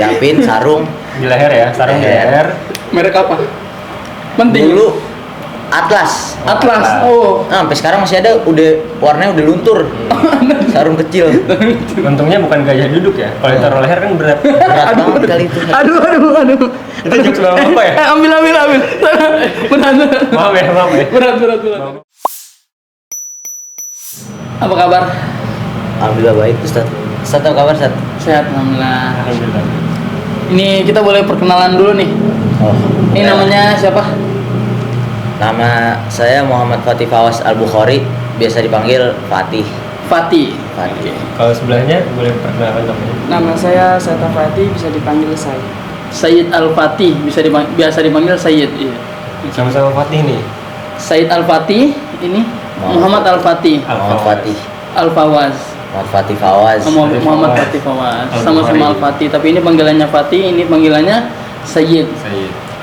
Siapin sarung Di leher ya, sarung di leher. Merek apa? Penting. dulu Atlas. Atlas. Oh. Nah, sampai sekarang masih ada, udah warnanya udah luntur. Sarung kecil. Untungnya bukan gajah duduk ya. Kalau ditaruh leher kan berat. Berat banget kali itu. Aduh. Itu jokes apa ya? Ambil. Berat. Maaf ya. Berat. Apa kabar? Alhamdulillah baik, Ustaz. Ustaz apa kabar, Ustaz? Sehat, alhamdulillah. Alhamdulillah. Ini kita boleh perkenalan dulu nih. Oh. Ini namanya siapa? Nama saya Muhammad Fatih Fawaz Al-Bukhari, biasa dipanggil Fatih. Fatih. Fatih. Kalau sebelahnya boleh perkenalkan namanya. Nama saya Seta Fatih, bisa dipanggil Said. Sayyid Al-Fatih, biasa dipanggil Sayyid. Iya. Sama-sama Fatih nih. Sayyid Al-Fatih, ini Muhammad Al-Fatih. Muhammad Fatih. Al-Fawaz. Muhammad Fatih Fawaz. Muhammad Fatih Fawaz. Sama-sama Al-Fatih, tapi ini panggilannya Fatih, ini panggilannya Sayyid.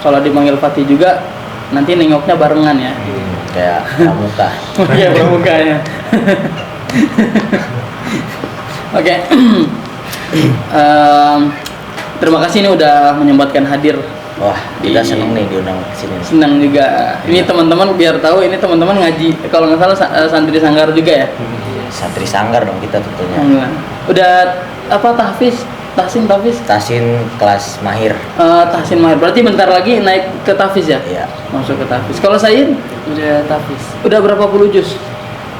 Kalau dipanggil Fatih juga nanti nengoknya barengan ya. Kayak pramuka. Iya, pramukanya. Oke. Terima kasih ini udah menyempatkan hadir. Wah, kita seneng nih diundang ke sini. Senang juga. Ini teman-teman biar tahu ini teman-teman ngaji. Kalau nggak salah santri Sanggar juga ya. Santri Sanggar dong kita tentunya. Alhamdulillah. Udah apa tahfiz? Tahsin kelas mahir. Tahsin mahir. Berarti bentar lagi naik ke tahfiz ya? Iya. Masuk ke tahfiz. Kalau Said Udah Tafiz. udah berapa puluh juz?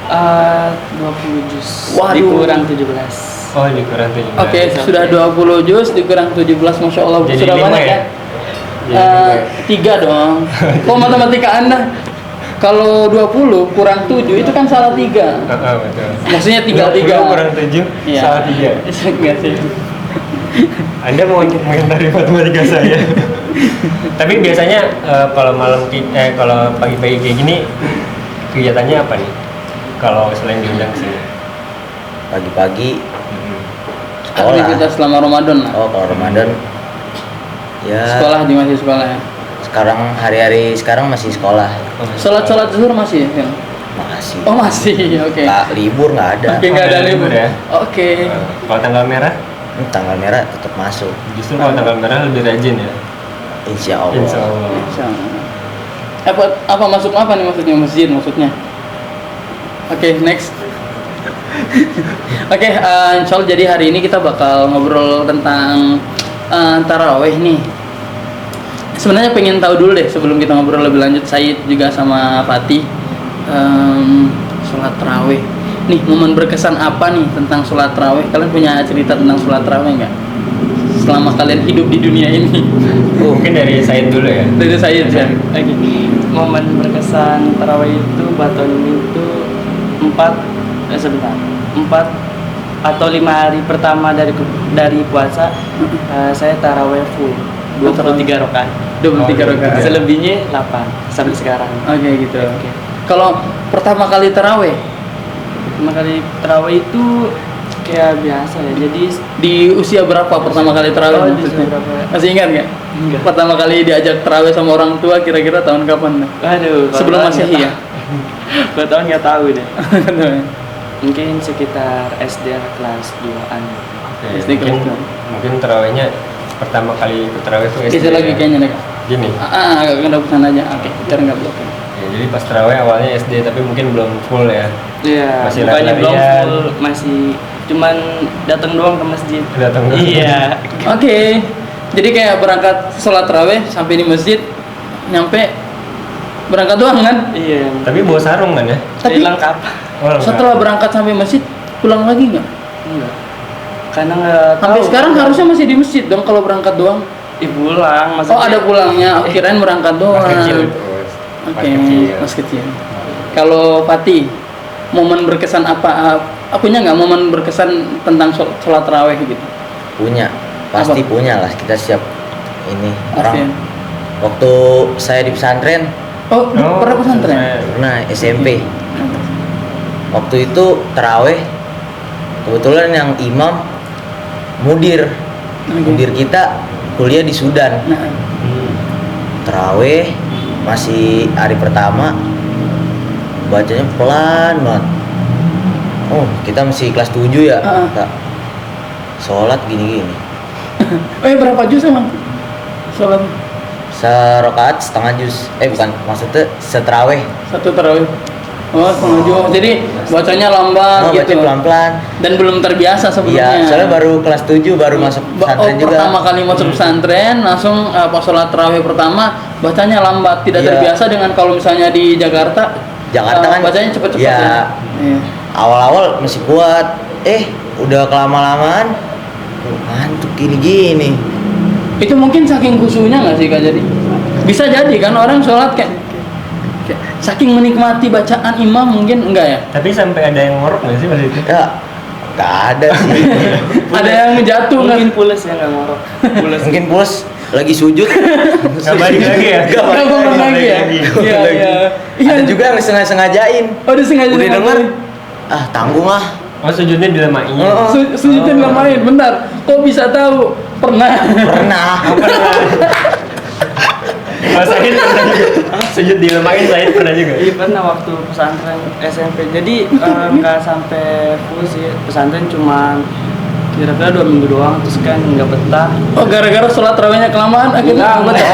20 juz. Waduh. Dikurang 17. Oh, dikurang 17. Oke, sudah 20 juz dikurang 17, Masya Allah. Jadi Sudah 5 banyak ya? ya? 3 dong. Kok matematika Anda? Kalau 20 kurang 7 itu kan salah 3. Betul. Maksudnya tinggal 3. 20 kurang 7, Iya. salah 3. Enggak sih. Anda mau mengomentari matematika saya. Tapi biasanya kalau kalau pagi-pagi kayak gini kegiatannya apa nih? Kalau selain diundang sini. Pagi-pagi sekolah. Aktivitas selama Ramadan lah. Oh, kalau Ramadan ya Sekolah masih sekolah ya. sekarang hari-hari sekarang masih sekolah. Sholat zuhur masih ya? Makasih. Oh masih, oke. Kak, libur nggak ada. Oke, nggak ada libur ya? Oke. Kalau tanggal merah, Ini tanggal merah tetap masuk. justru kalau tanggal merah lebih rajin ya. Insya Allah. Insya Allah. Apa masuk apa nih maksudnya, masjid maksudnya? Oke, next. Oke, insya Allah jadi hari ini kita bakal ngobrol tentang taraweh nih. Sebenarnya pengen tahu dulu deh sebelum kita ngobrol lebih lanjut, Said juga sama Fatih, sholat taraweh. Nih, momen berkesan apa nih tentang sholat taraweh? Kalian punya cerita tentang sholat taraweh nggak? Selama kalian hidup di dunia ini. Mungkin dari Said dulu ya. Dari Said ya. Oke. Momen berkesan tarawih itu baton itu 4 atau 5 hari pertama dari puasa saya tarawih full 23 rakaat. 23 rakaat. Selebihnya 8 sampai sekarang. Oke gitu. Oke. Kalau pertama kali taraweh Pertama kali tarawih itu kayak biasa ya. Jadi di usia berapa pertama kali taraweh? Oh, di maksudnya? usia berapa? Masih ingat nggak? Enggak. Pertama kali diajak taraweh sama orang tua kira-kira tahun kapan? Aduh, Sebelum kalau Masehi ya? Kalau tahun nggak tahu deh. Mungkin sekitar SD kelas 2-an. Oke, SD kelas mungkin terawihnya pertama kali ikut terawih itu SD. Geser lagi ya. kayaknya deh. Gini. Agak kesana aja. Oke, biar nggak blok. Ya, jadi pas terawih awalnya SD tapi mungkin belum full ya. Iya, Masih bukannya belum lari-larian. full, masih cuman datang doang ke masjid. Datang doang. Iya. Oke. Jadi kayak berangkat sholat taraweh sampai di masjid, nyampe berangkat doang kan? Iya. Tapi bawa sarung kan ya? Tapi lengkap. Oh, lengkap. setelah berangkat sampai masjid pulang lagi nggak? Enggak. Karena nggak tahu. Sampai sekarang harusnya masih di masjid dong kalau berangkat doang. pulang. Oh ada pulangnya, kirain berangkat doang. Mas kecil itu. Oke, mas kecil. Kalau Fatih, momen berkesan apa? Akunya nggak momen berkesan tentang sholat taraweh gitu. Punya, pasti Apa? punya lah. Kita siap ini Pasti. orang. Waktu saya di pesantren, Oh, pernah pesantren? pernah SMP. Waktu itu taraweh, kebetulan yang imam mudir kita kuliah di Sudan. Nah, Taraweh masih hari pertama, bacanya pelan banget. Oh, kita masih kelas 7 ya, Kak. Sholat gini-gini. Berapa juz emang? Sholat Serokaat setengah juz. Bukan, maksudnya setraweh. satu tarawih. Oh, setengah juz. Jadi bacanya lambat Baca gitu. pelan-pelan. Dan belum terbiasa sebelumnya. Iya, soalnya baru kelas 7 baru masuk pesantren juga. Pertama kali masuk pesantren langsung pas sholat tarawih pertama bacanya lambat, tidak Iya. terbiasa dengan kalau misalnya di Jakarta. Kan bacanya cepet-cepet ya. ya. Iya. Awal-awal masih kuat. Udah kelama-lamaan ngantuk gini-gini. Itu mungkin saking khusyuknya nggak sih Kak? Jadi bisa jadi kan orang sholat kayak saking menikmati bacaan imam mungkin enggak ya? Tapi sampai ada yang ngorok nggak sih pas itu? Ya, nggak ada sih. Ada yang jatuh Mungkin nggak? pules ya nggak ngorok. Pules. Mungkin puas lagi sujud. Nggak balik lagi ya? Nggak balik Nggak lagi. lagi ya? Iya, iya. Iya. Ada juga yang sengajain. Oh, dia sengaja Udah denger, sengaja. tanggung ah. Oh, sujudnya dilemain. Oh. Sujudin nggak main, bentar. Kok bisa tahu? Pernah. Pernah. Oh, Said pernah juga. Sujud dilemain Said pernah juga. Iya pernah waktu pesantren SMP. Jadi nggak sampai full sih. Pesantren cuma kira-kira 2 minggu doang, terus kan nggak betah. Oh, gara-gara sholat tarawihnya kelamaan akhirnya Enggak, betah.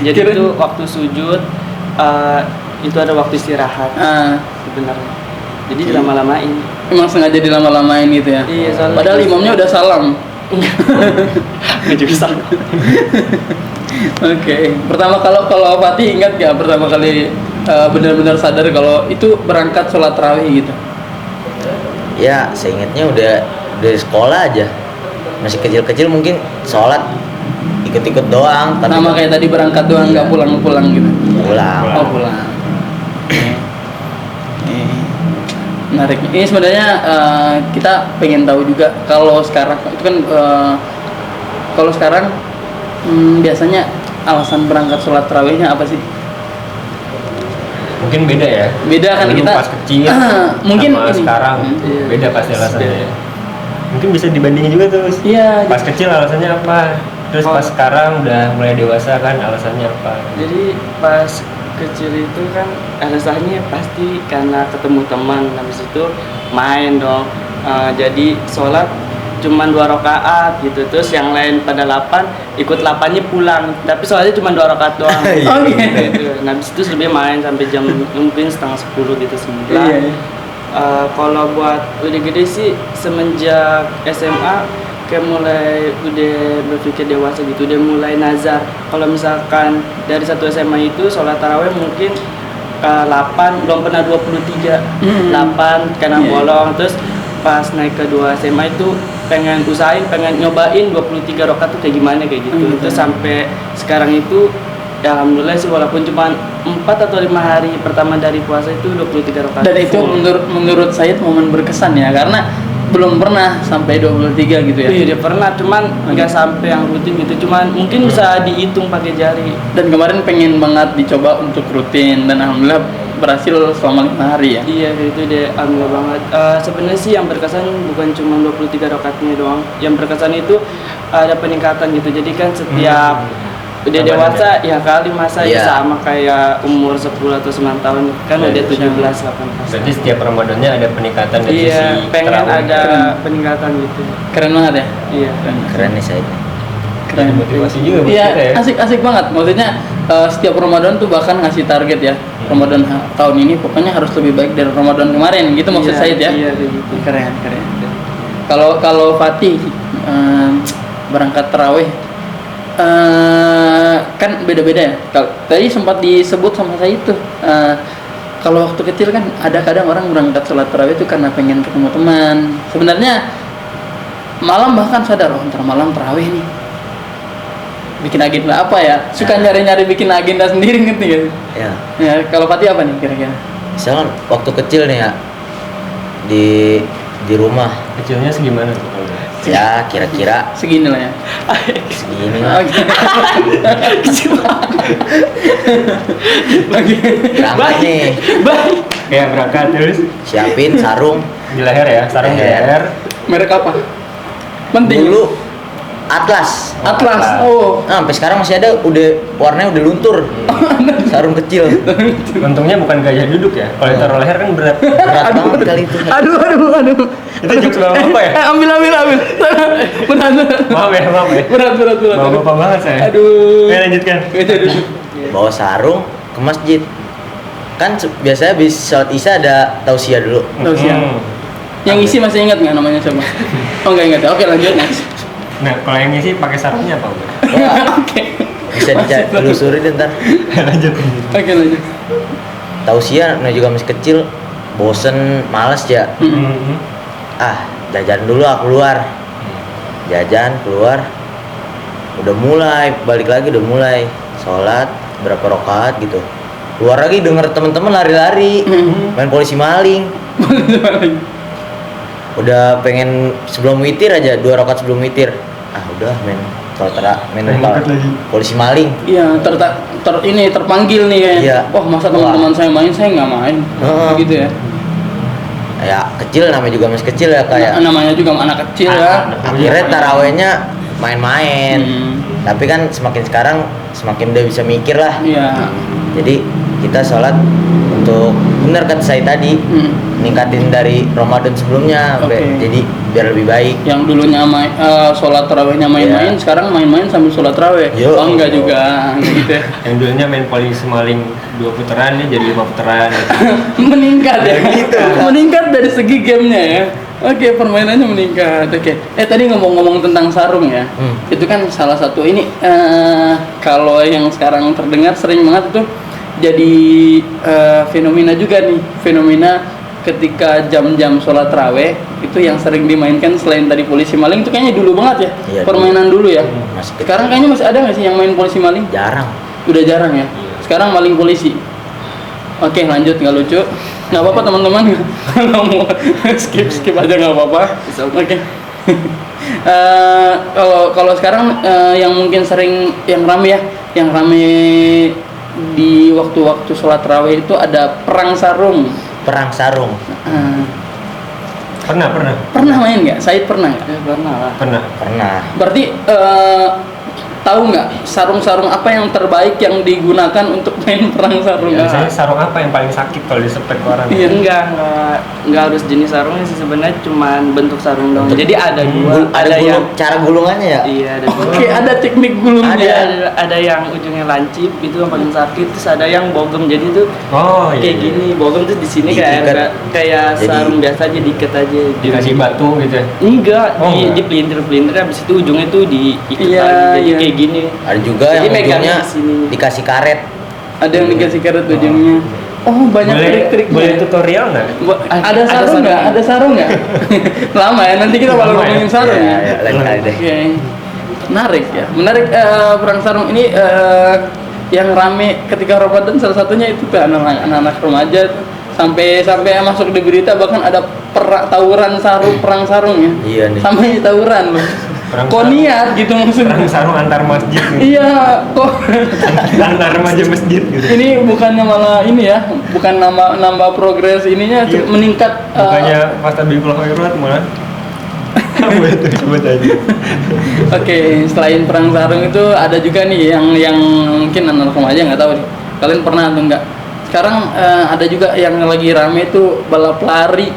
Jadi itu waktu sujud itu ada waktu istirahat sebenarnya. Jadi dilama-lamain. Emang sengaja dilama-lamain gitu ya? Iya, soalnya Padahal imamnya udah salam. Nggak juga sama. Oke. Pertama kalau Fatih ingat gak pertama kali benar-benar sadar kalau itu berangkat sholat tarawih gitu? Ya, seingatnya udah dari sekolah aja. Masih kecil-kecil mungkin sholat ikut-ikut doang. Tapi Sama kayak tadi berangkat doang nggak Iya. pulang-pulang gitu? pulang. Oh, pulang. Menarik. Ini sebenarnya kita pengen tahu juga kalau sekarang itu kan kalau sekarang biasanya alasan berangkat sholat tarawihnya apa sih? Mungkin beda ya. Beda kan Dulu kita pas kecil mungkin sama ini. sekarang Iya. beda pasti alasannya. Beda. Mungkin bisa dibandingin juga tuh. Iya. Pas kecil alasannya apa? Terus Oh. pas sekarang udah mulai dewasa kan alasannya apa? Jadi pas kecil itu kan alasannya pasti karena ketemu teman, habis itu main dong. Jadi sholat cuman 2 rakaat gitu, terus yang lain pada 8 ikut 8-nya pulang, tapi sholatnya cuma 2 rakaat doang. Oh, gitu. Gitu. Nah habis itu selebihnya main sampai jam mungkin setengah 10 gitu 9. Iya. Kalau buat udah gede sih semenjak SMA kayak mulai udah berpikir dewasa gitu, udah mulai nazar. Kalau misalkan dari satu SMA itu sholat tarawih mungkin 8, belum pernah 23. 8 karena Iya. bolong, terus pas naik ke 2 SMA itu pengen usahain, pengen nyobain 23 rakaat tuh kayak gimana kayak gitu. Terus sampai sekarang itu ya alhamdulillah sih, walaupun cuma 4 atau 5 hari pertama dari puasa itu 23 rakaat. Dan itu full. menurut saya momen berkesan ya, karena belum pernah sampai 23 gitu ya. Iya dia pernah, cuman nggak sampai yang rutin gitu, cuman mungkin bisa dihitung pakai jari. Dan kemarin pengen banget dicoba untuk rutin dan alhamdulillah berhasil selama 5 hari ya. Iya itu deh, alhamdulillah banget. Sebenarnya sih yang berkesan bukan cuma 23 rakaatnya doang, yang berkesan itu ada peningkatan gitu. Jadi kan setiap udah Tambah dewasa ya kali masa ya Iya. sama kayak umur 10 atau 9 tahun kan Iya, udah iya. 17 18. Berarti setiap Ramadannya ada peningkatan dari Iya, sisi pengen tarawih. ada Keren. peningkatan gitu. Keren banget ya. Iya. Keren nih saya. Keren. Jadi motivasi juga buat Iya, kita ya. asik banget. Maksudnya setiap Ramadan tuh bahkan ngasih target ya. Ramadan tahun ini pokoknya harus lebih baik dari Ramadan kemarin. Gitu maksud Iya, saya ya. Iya kayak gitu. Keren. Kalau Fatih berangkat tarawih kan beda-beda ya. Tadi sempat disebut sama saya itu kalau waktu kecil kan ada kadang orang berangkat sholat tarawih itu karena pengen ketemu teman. Sebenarnya malam bahkan sadar ntar malam tarawih nih. Bikin agenda apa ya? Suka nyari-nyari bikin agenda sendiri ngerti gak sih? Ya, Ya, kalau Fatih apa nih kira-kira? misalkan waktu kecil nih ya di rumah Kecilnya segimana tuh? ya kira-kira Segini lah ya. segini lah. Oke. Kecil banget. Oke. Berangkat nih, Baik. Kayak berangkat terus siapin sarung di leher ya, sarung di Leher. leher. Merek apa? Penting. dulu. Atlas. Atlas. Oh. Nah, sampai sekarang masih ada, udah warnanya udah luntur. Sarung kecil. Untungnya bukan gaya duduk ya. Kalau ditaruh leher kan berat. Berat banget kali itu. Aduh. Itu jokes bapak ya? Ambil. Berat. Maaf ya. Berat. Bapak banget saya. Aduh. Lanjutkan. Bawa sarung ke masjid. Kan biasanya habis sholat isya ada tausiah dulu. Tausiah. Yang isi masih ingat nggak namanya siapa? Oh nggak ingat ya. Oke lanjut next. Nah, kalau yang ngisi pakai sarungnya apa? Bang? Wah, Oke. bisa ditelusuri deh ntar. Lanjut. Oke lanjut. Tausiah, nah juga masih kecil, bosen, males ya. Jajan dulu keluar. Jajan keluar. Udah mulai, balik lagi udah mulai. Sholat berapa rakaat gitu. Keluar lagi denger temen-temen lari-lari, main polisi maling. Udah pengen sebelum witir aja, 2 rakaat sebelum witir. Udah main polisi maling. Iya, terpanggil nih kayak. Iya. Oh, masa teman-teman saya main, saya nggak main. Gitu ya. Ya kecil, namanya juga masih kecil ya kayak. Namanya juga anak kecil ya. Akhirnya tarawehnya main-main. Tapi kan semakin sekarang semakin udah bisa mikir lah. Iya. Jadi kita sholat untuk bener kata saya tadi, ningkatin dari Ramadan sebelumnya. Jadi biar lebih baik. Yang dulunya sholat tarawehnya main-main, sekarang main-main sambil sholat taraweh. Oh enggak juga, gitu ya. Yang dulunya main polisi maling 2 putaran nih jadi 5 putaran. Meningkat ya. Gitu. Meningkat dari segi gamenya ya. Oke, permainannya meningkat. Oke. Tadi ngomong-ngomong tentang sarung ya. Itu kan salah satu ini kalau yang sekarang terdengar sering banget itu jadi fenomena juga nih. Fenomena ketika jam-jam sholat raweh itu yang sering dimainkan selain tadi polisi maling itu kayaknya dulu banget ya. Iya, permainan dulu ya. Sekarang Kayaknya masih ada nggak sih yang main polisi maling? jarang. Udah jarang ya. Sekarang maling polisi. Oke, lanjut, nggak lucu. Nggak apa-apa teman-teman. Kalau mau skip aja nggak apa-apa. Oke. Kalau sekarang yang mungkin sering yang rame di waktu-waktu sholat raweh itu ada perang sarung. Perang sarung. Pernah Main nggak? Said pernah nggak? Pernah. Berarti tahu nggak sarung-sarung apa yang terbaik yang digunakan untuk main perang sarung? Biasanya sarung apa yang paling sakit kalau disepet ke orang? Iya. Enggak harus jenis sarungnya sih, sebenarnya cuman bentuk sarung doang. Jadi ada dua, ada yang cara gulungannya ya. Iya, ada dua. Oke, ada teknik gulungnya. Ada yang ujungnya lancip itu yang paling sakit, terus ada yang bogem. Jadi tuh kayak gini, bogem tuh di sini kayak sarung biasa aja, diikat aja. Dikasih batu gitu ya? Enggak, di pelintir habis itu ujungnya tuh diikat lagi. Jadi kayak gini. Ada juga Jadi yang ujungnya sini. dikasih karet. Ada yang dikasih karet ujungnya. Oh, banyak trik-triknya. Boleh tutorial nggak? Ada sarung nggak? Ada sarung nggak? Lama ya, nanti kita bakal ngomongin sarung ya. Lain kali deh. Oke. Menarik perang sarung ini yang rame ketika Ramadan salah satunya itu tuh anak-anak remaja sampai masuk di berita bahkan ada tawuran perang sarung ya. Iya nih. Sampai tawuran loh. Kok niat gitu maksudnya? Perang sarung antar masjid. Iya, kok antar remaja masjid gitu. ini bukannya malah ini ya, bukan nambah progres ininya meningkat. Bukannya fastabiqul khairat malah. Coba aja. Oke, selain perang sarung itu ada juga nih yang mungkin anak remaja nggak tahu nih. Kalian pernah atau enggak? Sekarang ada juga yang lagi rame itu balap lari.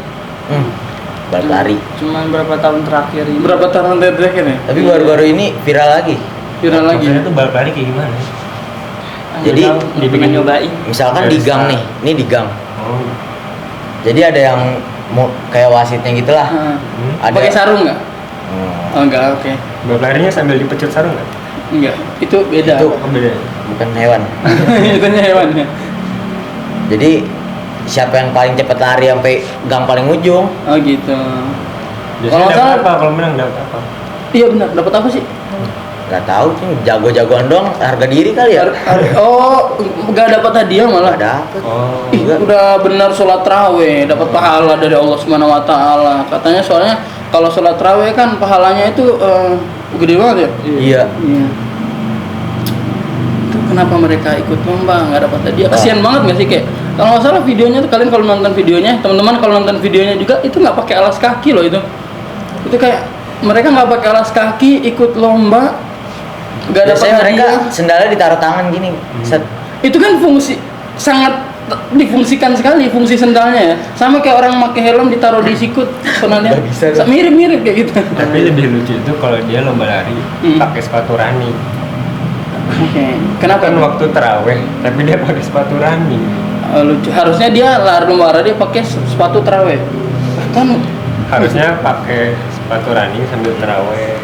Balap lari. Cuman berapa tahun terakhir ini? Berapa tahun terakhir ya? Tapi baru-baru ini viral lagi. Maksudnya tuh balap lari kayak gimana? Jadi dibikin nyobain. Misalkan di gang nih, ini di gang. Jadi ada yang mau kayak wasitnya gitulah. Ada pakai sarung nggak? Oh enggak, oke. Balap larinya sambil dipecut sarung nggak? Enggak, itu beda. Itu beda. bukan hewan. Itunya hewan ya. Jadi siapa yang paling cepat lari sampai gang paling ujung? Oh gitu. Biasanya dapat apa? Kalau menang dapat apa? Iya benar, dapat apa sih? Gak tahu sih, jago-jagoan doang, harga diri kali ya. Oh, nggak dapat hadiah malah. Gak dapet. Ih, udah benar sholat raweh, dapat pahala dari Allah Subhanahu Wa Taala. Katanya soalnya kalau sholat raweh kan pahalanya itu gede banget ya. Iya. Itu kenapa mereka ikut lomba nggak dapat hadiah? Kasian banget nggak sih kayak? Kalau nggak salah videonya tuh kalian kalau nonton videonya, teman-teman kalau nonton videonya juga itu nggak pakai alas kaki loh itu. Itu kayak mereka nggak pakai alas kaki, ikut lomba, nggak dapat Biasanya mereka hadiah. sendalnya ditaruh tangan gini. Set. Itu kan fungsi sangat difungsikan sekali fungsi sendalnya ya. Sama kayak orang pakai helm ditaruh di sikut sendalnya. Nggak bisa, kan? Mirip-mirip kayak gitu. Tapi lebih lucu itu kalau dia lomba lari pakai sepatu running. Oke. Kenapa? Kan waktu terawih, tapi dia pakai sepatu running. Lucu. Harusnya dia lomba lari dia pakai sepatu terawih. Kan Harusnya pakai sepatu running sambil terawih.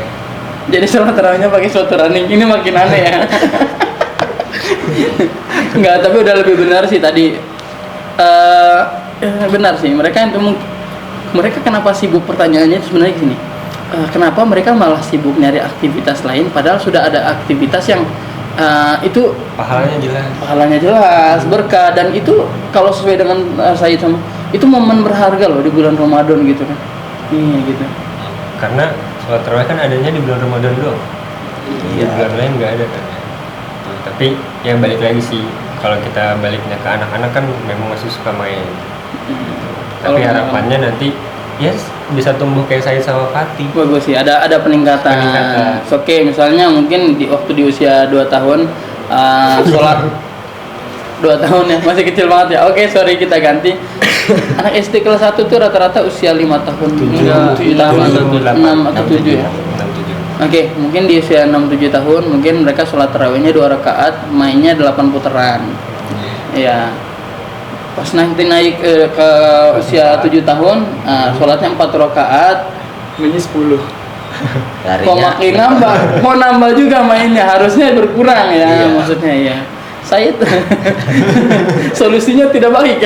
jadi salah terawihnya pakai sepatu running. Ini makin aneh ya. Enggak, tapi udah lebih benar sih tadi. Benar sih. Mereka kenapa sibuk, pertanyaannya itu sebenarnya gini. Kenapa mereka malah sibuk nyari aktivitas lain padahal sudah ada aktivitas yang itu Pahalanya jelas. jelas, berkah, dan itu kalau sesuai dengan saya sama itu momen berharga loh di bulan Ramadan gitu kan. Iya gitu. Karena sholat tarawih kan adanya di bulan Ramadan doang. Di Iya. bulan lain nggak ada kan. Tapi ya balik lagi sih, kalau kita baliknya ke anak-anak kan memang masih suka main. Tapi Kalau harapannya nanti ya bisa tumbuh kayak saya sama Fatih. bagus sih, ada peningkatan. Peningkatan. Oke, misalnya mungkin waktu di usia 2 tahun sholat 2 tahun ya, masih kecil banget ya. Oke, sorry, kita ganti. Anak SD kelas 1 tuh rata-rata usia 5 tahun. Enggak, 7 tahun, 6 atau 7 ya. 6-7. Oke, mungkin di usia 6-7 tahun mungkin mereka sholat tarawihnya 2 rakaat, mainnya 8 putaran. Iya. Pas nanti naik ke usia 7 tahun, sholatnya 4 rakaat, Mainnya 10. kok Larinya. makin nambah, mau nambah juga mainnya, harusnya berkurang ya, Iya. maksudnya ya. Saya solusinya tidak baik.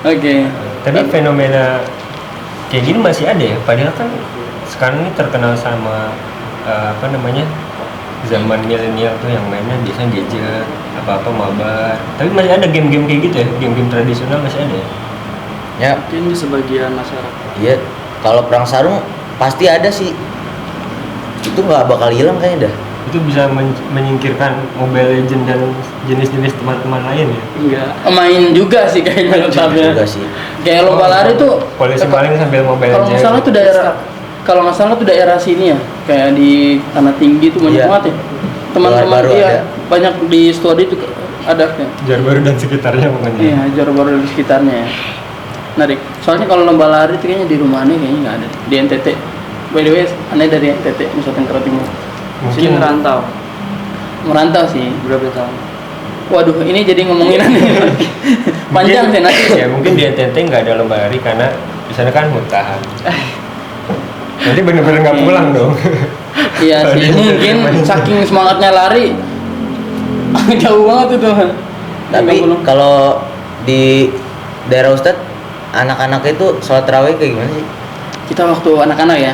Oke. Tapi fenomena kayak gini masih ada ya, padahal kan sekarang ini terkenal sama zaman milenial tuh yang mainnya biasanya gadget, apa-apa mabar. Tapi masih ada game-game kayak gitu ya, game-game tradisional masih ada ya. Ya, Mungkin di sebagian masyarakat. iya. Kalau perang sarung pasti ada sih. Itu nggak bakal hilang kayaknya dah. Itu bisa menyingkirkan Mobile Legend dan jenis-jenis teman-teman lain ya. Enggak. Main juga sih kayaknya tetapnya. Juga sih. Kayak lomba lari tuh. Polisi maling sambil Mobile Kalau nggak Legend. salah tuh daerah, kalau nggak salah tuh daerah sini ya, kayak di Tanah Tinggi tuh banyak Iya. banget ya. Teman-teman Baru ada. iya, banyak di studi tuh ada ya. Johor Baru dan sekitarnya pokoknya. Iya, Johor Baru di sekitarnya ya. Menarik. Soalnya kalau lomba lari tuh kayaknya di rumah aneh kayaknya nggak ada. Di NTT. By the way, aneh dari NTT, Nusa Tenggara Timur. Mungkin merantau. Merantau sih. Berapa tahun? Waduh, ini jadi ngomongin aneh. Panjang sih nanti. Ya mungkin di NTT nggak ada lomba lari karena di sana kan muntahan. Nanti bener-bener nggak pulang dong. Iya Kalau sih, di mungkin NTT saking semangatnya lari jauh banget itu. Tapi 30. kalau di daerah Ustadz, anak-anak itu sholat tarawih kayak gimana sih? Kita waktu anak-anak ya,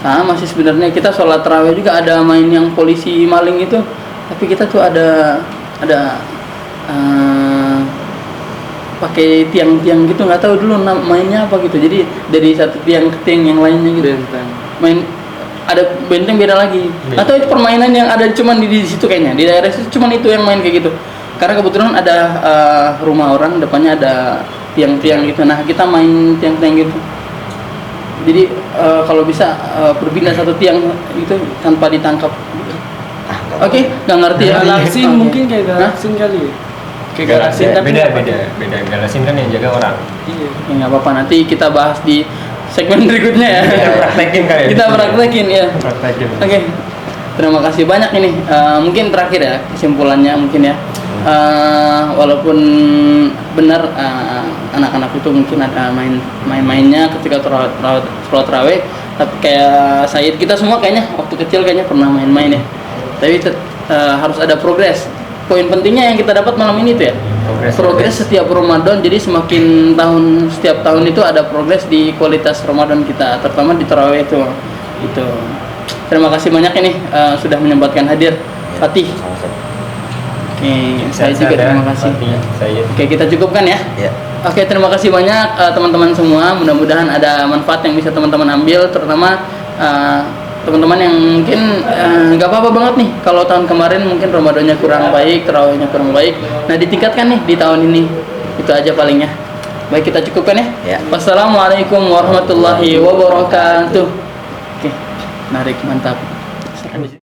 sama sih sebenarnya kita sholat tarawih juga ada main yang polisi maling itu, tapi kita tuh ada pakai tiang-tiang gitu, nggak tahu dulu mainnya apa gitu. Jadi dari satu tiang ke tiang yang lainnya gitu. Benteng. Main ada benteng beda lagi. Beda. Atau itu permainan yang ada cuman di situ kayaknya. Di daerah situ cuman itu yang main kayak gitu. Karena kebetulan ada rumah orang depannya ada tiang-tiang gitu. Nah, kita main tiang-tiang gitu. Jadi kalau bisa berpindah satu tiang itu tanpa ditangkap. Oke, nggak ngerti ya. Galaksin Oke. mungkin kayak Hah? galaksin kali ya. Kayak galaksin tapi beda nggak pakai- beda galasin kan yang jaga orang. Iya. Ya, nggak apa-apa, nanti kita bahas di segmen berikutnya ya. Kita praktekin kali ya. Kita praktekin ya. Praktekin. Oke, terima kasih banyak ini. Mungkin terakhir ya kesimpulannya mungkin ya. Walaupun benar anak-anak itu mungkin ada main-mainnya ketika sholat tarawih, tapi kayak Said kita semua kayaknya waktu kecil kayaknya pernah main-main ya. Tapi harus ada progres. Poin pentingnya yang kita dapat malam ini tuh ya. Progres setiap Ramadan, jadi semakin setiap tahun itu ada progres di kualitas Ramadan kita, terutama di tarawih itu. Gitu. Terima kasih banyak ini sudah menyempatkan hadir, Fatih. Oke, saya juga terima kasih. Saya. Oke, kita cukupkan ya. Ya. Oke, terima kasih banyak teman-teman semua. Mudah-mudahan ada manfaat yang bisa teman-teman ambil, terutama teman-teman yang mungkin nggak apa-apa banget nih kalau tahun kemarin mungkin Ramadannya kurang baik, tarawihnya kurang baik. Nah, ditingkatkan nih di tahun ini. Itu aja palingnya. Baik, kita cukupkan ya. Ya. Wassalamualaikum warahmatullahi wabarakatuh. Menarik, mantap. Seru.